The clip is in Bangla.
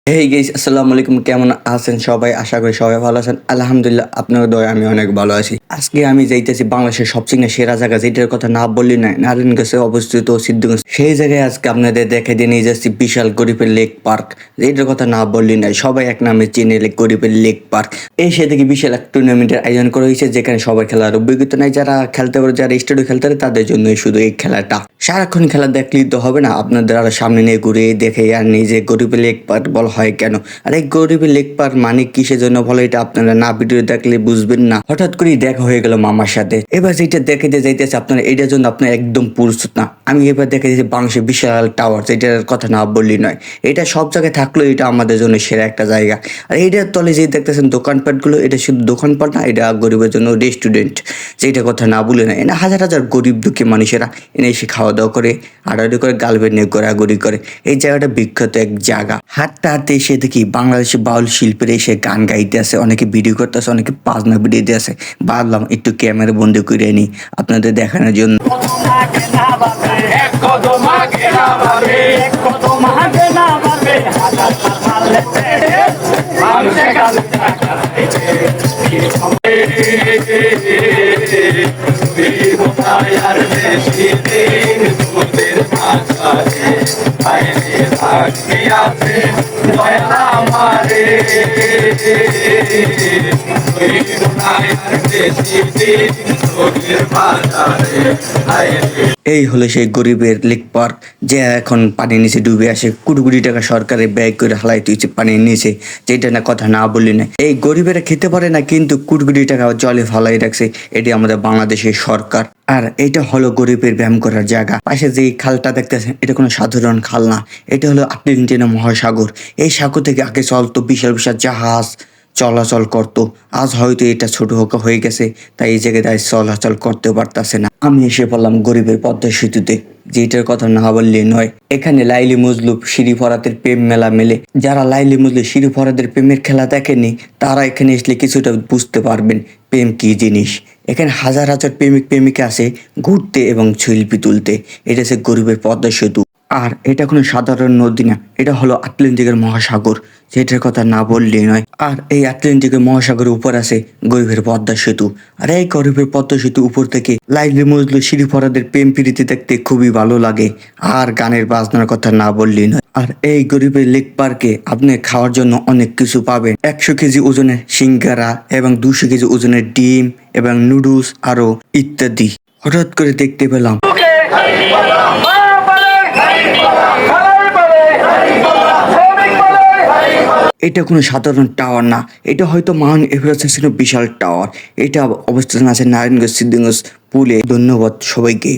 হেই গাইস, আসসালামু আলাইকুম। কেমন আছেন সবাই? আশা করি সবাই ভালো আছেন। আলহামদুলিল্লাহ, আপনার দয়ায় আমি অনেক ভালো আছি। আজকে আমি যাইতেছি বাংলাদেশের সবচেয়ে সেরা জায়গা, যেটার কথা না বললি নাই, নারায়ণগঞ্জে অবস্থিত সিদ্ধগঞ্জ। সেই জায়গায় আজকে আপনাদের দেখে দিয়ে নিয়ে যাচ্ছি বিশাল গরিবের লেক পার্ক, যেটার কথা না বললি নাই, সবাই এক নামে চিনে গরিবের লেক পার্ক। এই সে থেকে বিশাল এক টুর্নামেন্টের আয়োজন করা হয়েছে, যেখানে সবার খেলার অভিজ্ঞতা নাই, যারা খেলতে পারে, যারা স্টেডিয়ামে খেলতে পারে, তাদের জন্য শুধু এই খেলাটা। সারাক্ষণ খেলা দেখলেই তো হবে না, আপনাদের আরো সামনে নিয়ে ঘুরে দেখে আর নিজে গরিবের লেক পার্ক বলা হয় কেন, আর এই গরিবের লেক পার্ক মানে কিসের জন্য বলে, এটা আপনারা না ভিডিও দেখলে বুঝবেন না। হঠাৎ করেই দেখা হয়ে গেল মামার সাথে। এবার যেটা দেখে যাইতেছে আপনারা, এটার জন্য আপনার একদম প্রস্তুত না। আমি এবার দেখে দিয়েছি বাংলাদেশের বিশাল টাওয়ার, যেটার কথা না বললি নয়। এটা সব জায়গায় থাকলেও এটা আমাদের জন্য সেরা একটা জায়গা। আর এইটার তলে যে দেখতেছেন দোকানপাটগুলো, এটা শুধু দোকানপাট না, এটা গরিবের জন্য রেস্টুরেন্ট, যেটা কথা না বলে না। এনে হাজার হাজার গরিব দুঃখী মানুষেরা এনে এসে খাওয়া দাওয়া করে, আড়াআড়ি করে, গার্লফ্রেন্ড নিয়ে ঘোরাঘুরি করে। এই জায়গাটা বিখ্যাত এক জায়গা। হাঁটতে হাঁটতে এসে দেখি বাংলাদেশি বাউল শিল্পীরা এসে গান গাইতে আছে, অনেকে ভিডিও করতে আছে, অনেকে বাজনা ভিডিও দিয়ে আছে। ভাবলাম একটু ক্যামেরা বন্দি করে নিই আপনাদের দেখানোর জন্য। এই হলো সেই গরিবের লেক পার্ক, যে এখন পানির নিচে ডুবে আসে। কোটি কোটি টাকা সরকারে ব্যয় করে হালাই তুইছে পানির নিচে, যেটা না কথা না বললি না। এই গরিবেরা খেতে পারে না, কিন্তু কোটি কোটি টাকা জলে ফালাই রাখছে। এটি আমাদের বাংলাদেশের সরকার। আর এটা হলো গরিবের ব্যায়াম করার জায়গা। পাশে যে খালটা দেখতেছেন, এটা কোনো সাধারণ খাল না, এটা হলো আটলান্টিক মহাসাগর। এই সাগর থেকে আগে চলতো বিশাল বিশাল জাহাজ চলাচল করতো। আজ হয়তো এটা ছোট হয়ে গেছে, তাই এই জায়গায় চলাচল করতে পারতেছে না। আমি এসে পড়লাম গরিবের পদ্মা সেতুতে, যেটার কথা না বললে নয়। এখানে লাইলি মজনু শিরি ফরাতের প্রেম মেলা মেলে। যারা লাইলি মজনু শিরি ফরাতের প্রেমের খেলা দেখেনি, তারা এখানে আসলে কিছুটা বুঝতে পারবেন প্রেম কি জিনিস। এখানে হাজার হাজার প্রেমিক প্রেমিকা আসে ঘুরতে এবং সেলফি তুলতে। এটা হচ্ছে গরিবের পদ্মা সেতু। আর এটা কোনো সাধারণ নদী না, এটা হলো আটলান্টিকের মহাসাগর, যেটার কথা না বললেই নয়। আর এই আটলান্টিকের মহাসাগরের উপর আছে গরিবের পদ্মা সেতু। আর এই গরিবের পদ্মা সেতু উপর থেকে লাইলি মজনু শিরি ফরাদের প্রেম প্রীতি দেখতে খুবই ভালো লাগে। আর গানের বাজনার কথা না বললেই নয়। আর এই গরিবের লেক পার্কে আপনি খাওয়ার জন্য অনেক কিছু পাবেন। 100 কেজি ওজনের সিঙ্গারা এবং 200 কেজি ওজনের ডিম এবং নুডলস আরো ইত্যাদি। হঠাৎ করে দেখতে পেলাম এটা কোনো সাধারণ টাওয়ার না, এটা হয়তো মাউন্ট এভারেস্টের বিশাল টাওয়ার। এটা অবস্থান আছে নারায়ণগঞ্জ সিদ্ধগঞ্জ পুলে। ধন্যবাদ সবাইকে।